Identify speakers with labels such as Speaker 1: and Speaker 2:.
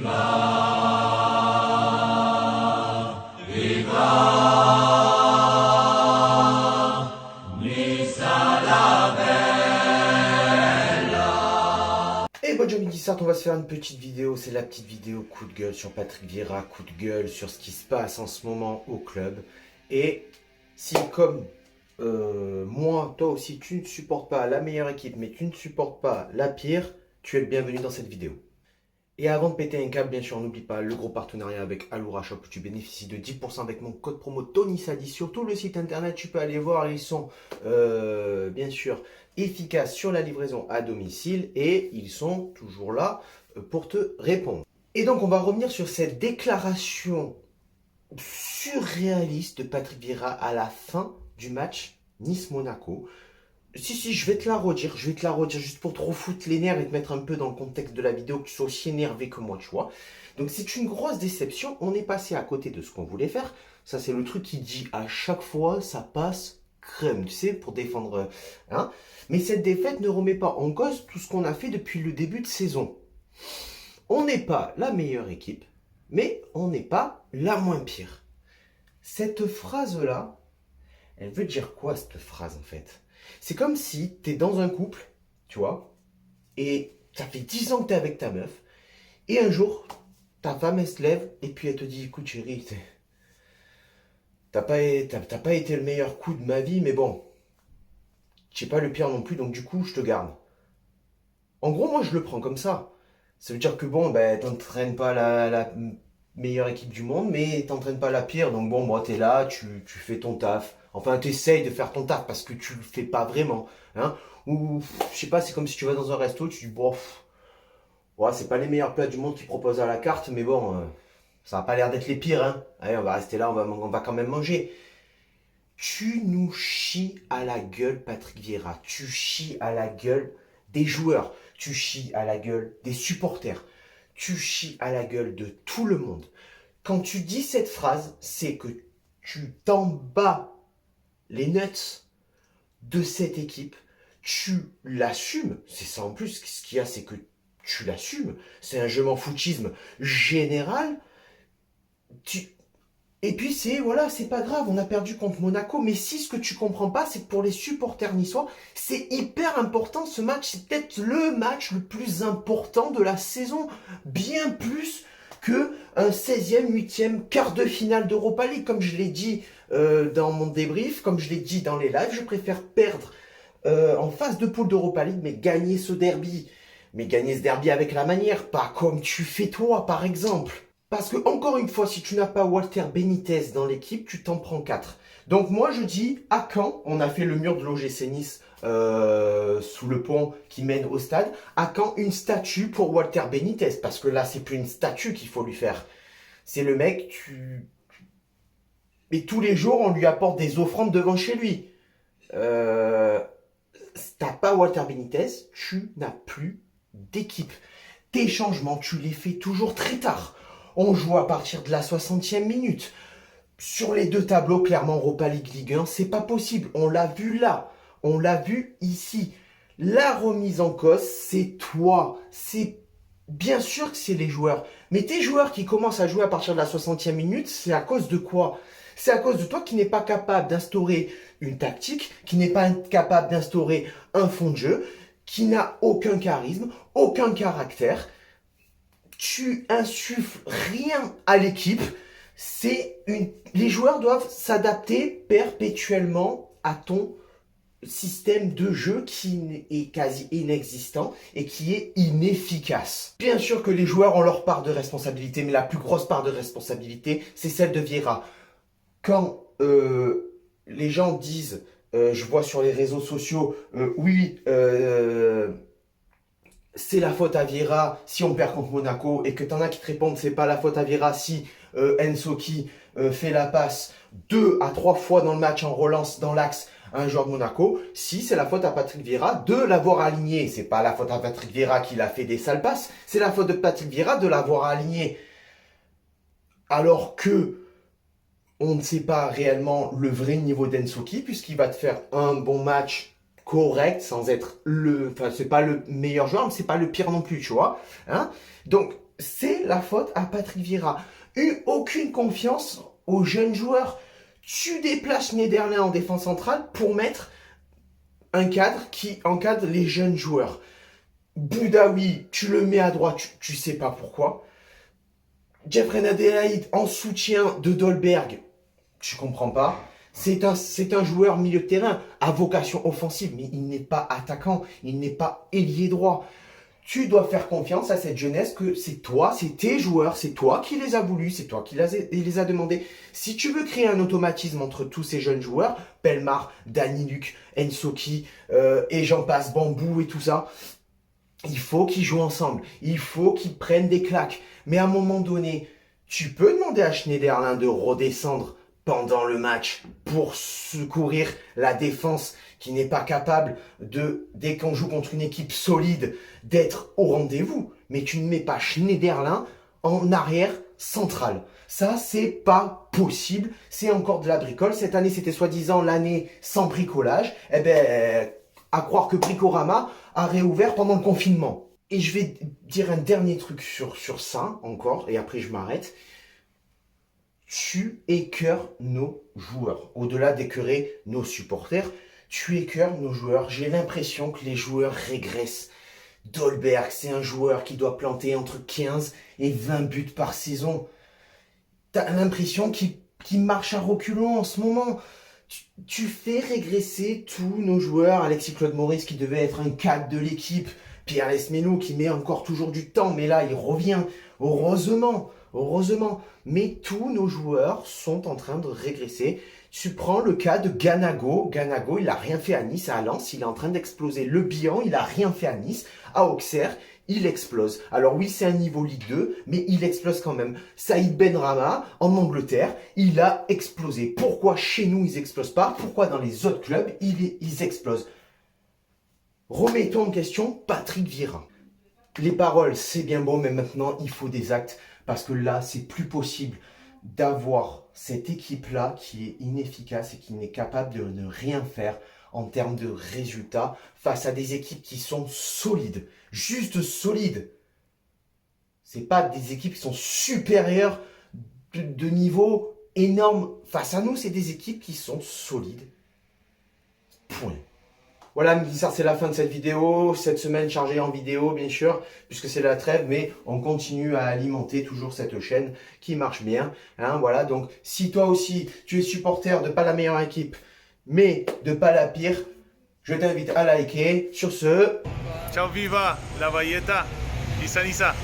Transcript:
Speaker 1: Et bonjour midi start, on va se faire une petite vidéo, c'est la petite vidéo coup de gueule sur Patrick Vieira, coup de gueule sur ce qui se passe en ce moment au club. Et si comme moi, toi aussi, tu ne supportes pas la meilleure équipe, mais tu ne supportes pas la pire, tu es le bienvenu dans cette vidéo. Et avant de péter un câble, bien sûr, n'oublie pas le gros partenariat avec Alura Shop où tu bénéficies de 10% avec mon code promo TonySadi. Sur tout le site internet, tu peux aller voir, ils sont bien sûr efficaces sur la livraison à domicile et ils sont toujours là pour te répondre. Et donc, on va revenir sur cette déclaration surréaliste de Patrick Vieira à la fin du match Nice-Monaco. Si, je vais te la redire, juste pour te refoutre les nerfs et te mettre un peu dans le contexte de la vidéo, que tu sois aussi énervé que moi, tu vois. Donc c'est une grosse déception, on est passé à côté de ce qu'on voulait faire. Ça c'est le truc qui dit à chaque fois, ça passe crème, tu sais, pour défendre. Hein. Mais cette défaite ne remet pas en cause tout ce qu'on a fait depuis le début de saison. On n'est pas la meilleure équipe, mais on n'est pas la moins pire. Cette phrase-là, elle veut dire quoi cette phrase en fait? C'est comme si tu es dans un couple, tu vois, et ça fait 10 ans que tu es avec ta meuf, et un jour, ta femme, elle se lève, et puis elle te dit, écoute chérie, t'as pas été le meilleur coup de ma vie, mais bon, tu n'es pas le pire non plus, donc du coup, je te garde. En gros, moi, je le prends comme ça. Ça veut dire que bon, ben, t'entraînes pas la meilleure équipe du monde, mais t'entraînes pas la pire, donc bon, moi, t'es là, tu fais ton taf. Enfin, t'essayes de faire ton taf parce que tu le fais pas vraiment. Hein. Ou, je sais pas, c'est comme si tu vas dans un resto, tu dis, bon, ouais, c'est pas les meilleurs plats du monde qu'ils proposent à la carte, mais bon, ça a pas l'air d'être les pires. Hein. Allez, on va rester là, on va quand même manger. Tu nous chies à la gueule, Patrick Vieira. Tu chies à la gueule des joueurs. Tu chies à la gueule des supporters. Tu chies à la gueule de tout le monde. Quand tu dis cette phrase, c'est que tu t'en bats les nuts de cette équipe. Tu l'assumes. C'est ça en plus. Ce qu'il y a, c'est que tu l'assumes. C'est un je m'en foutisme général. Et puis voilà, c'est pas grave, on a perdu contre Monaco, mais si ce que tu comprends pas, c'est que pour les supporters niçois, c'est hyper important ce match, c'est peut-être le match le plus important de la saison, bien plus que un 16e, 8e, quart de finale d'Europa League, comme je l'ai dit dans mon débrief, comme je l'ai dit dans les lives, je préfère perdre en phase de poule d'Europa League, mais gagner ce derby. Mais gagner ce derby avec la manière, pas comme tu fais toi, par exemple. Parce que, encore une fois, si tu n'as pas Walter Benitez dans l'équipe, tu t'en prends 4. Donc moi, je dis, à Caen, on a fait le mur de l'OGC Nice sous le pont qui mène au stade. À Caen, une statue pour Walter Benitez. Parce que là, c'est plus une statue qu'il faut lui faire. C'est le mec, Et tous les jours, on lui apporte des offrandes devant chez lui. T'as pas Walter Benitez, tu n'as plus d'équipe. Tes changements, tu les fais toujours très tard. On joue à partir de la 60e minute. Sur les deux tableaux, clairement, Europa League, Ligue 1, c'est pas possible. On l'a vu là. On l'a vu ici. La remise en cause, c'est toi. C'est bien sûr que c'est les joueurs. Mais tes joueurs qui commencent à jouer à partir de la 60e minute, c'est à cause de quoi? C'est à cause de toi qui n'es pas capable d'instaurer une tactique, qui n'est pas capable d'instaurer un fond de jeu, qui n'a aucun charisme, aucun caractère. Tu insuffles rien à l'équipe. Les joueurs doivent s'adapter perpétuellement à ton système de jeu qui est quasi inexistant et qui est inefficace. Bien sûr que les joueurs ont leur part de responsabilité, mais la plus grosse part de responsabilité, c'est celle de Vieira. Quand les gens disent, je vois sur les réseaux sociaux, oui, c'est la faute à Vieira si on perd contre Monaco, et que t'en as qui te répondent c'est pas la faute à Vieira si Ensoki fait la passe 2 à 3 fois dans le match en relance dans l'axe à un joueur de Monaco, si c'est la faute à Patrick Vieira de l'avoir aligné. C'est pas la faute à Patrick Vieira qu'il a fait des sales passes, c'est la faute de Patrick Vieira de l'avoir aligné. Alors que on ne sait pas réellement le vrai niveau d'Ensoki, puisqu'il va te faire un bon match correct, sans être enfin, c'est pas le meilleur joueur, mais c'est pas le pire non plus, tu vois. Hein. Donc, c'est c'est la faute à Patrick Vieira. Aucune confiance aux jeunes joueurs. Tu déplaces Schneiderlin en défense centrale pour mettre un cadre qui encadre les jeunes joueurs. Boudaoui, tu le mets à droite, tu sais pas pourquoi. Jeffrey Adelaide en soutien de Dolberg, tu comprends pas. C'est un joueur milieu de terrain à vocation offensive, mais il n'est pas attaquant, il n'est pas ailier droit. Tu dois faire confiance à cette jeunesse que c'est toi, c'est tes joueurs, c'est toi qui les as voulus, c'est toi qui les as demandés. Si tu veux créer un automatisme entre tous ces jeunes joueurs, Pelmar, Danny Luc, Ensoki, et j'en passe, Bambou et tout ça, il faut qu'ils jouent ensemble, il faut qu'ils prennent des claques. Mais à un moment donné, tu peux demander à Schneiderlin de redescendre pendant le match pour secourir la défense qui n'est pas capable de, dès qu'on joue contre une équipe solide, d'être au rendez-vous. Mais tu ne mets pas Schneiderlin en arrière central. Ça, c'est pas possible. C'est encore de la bricole. Cette année, c'était soi-disant l'année sans bricolage. Eh ben, à croire que Bricorama a réouvert pendant le confinement. Et je vais dire un dernier truc sur ça encore, et après je m'arrête. Tu écœures nos joueurs. Au-delà d'écœurer nos supporters, tu écœures nos joueurs. J'ai l'impression que les joueurs régressent. Dolberg, c'est un joueur qui doit planter entre 15 et 20 buts par saison. T'as l'impression qu'il marche à reculons en ce moment. Tu fais régresser tous nos joueurs. Alexis Claude Maurice qui devait être un cadre de l'équipe. Pierre Lesmeno qui met encore toujours du temps, mais là il revient. Heureusement. Mais tous nos joueurs sont en train de régresser. Tu prends le cas de Ganago. Ganago, il n'a rien fait à Nice, à Lens, il est en train d'exploser. Le Bihan, il n'a rien fait à Nice. À Auxerre, il explose. Alors oui, c'est un niveau Ligue 2, mais il explose quand même. Saïd Benrahma, en Angleterre, il a explosé. Pourquoi chez nous, ils n'explosent pas? Pourquoi dans les autres clubs, ils explosent? Remettons en question Patrick Vieira. Les paroles, c'est bien beau, mais maintenant, il faut des actes. Parce que là, c'est plus possible d'avoir cette équipe-là qui est inefficace et qui n'est capable de ne rien faire en termes de résultats face à des équipes qui sont solides. Juste solides. C'est pas des équipes qui sont supérieures de niveau énorme. Face à nous, c'est des équipes qui sont solides. Point. Voilà, ça c'est la fin de cette vidéo, cette semaine chargée en vidéo bien sûr, puisque c'est la trêve, mais on continue à alimenter toujours cette chaîne qui marche bien. Hein, voilà, donc si toi aussi tu es supporter de pas la meilleure équipe, mais de pas la pire, je t'invite à liker. Sur ce...
Speaker 2: Ciao viva la Valletta, Nisa Nisa.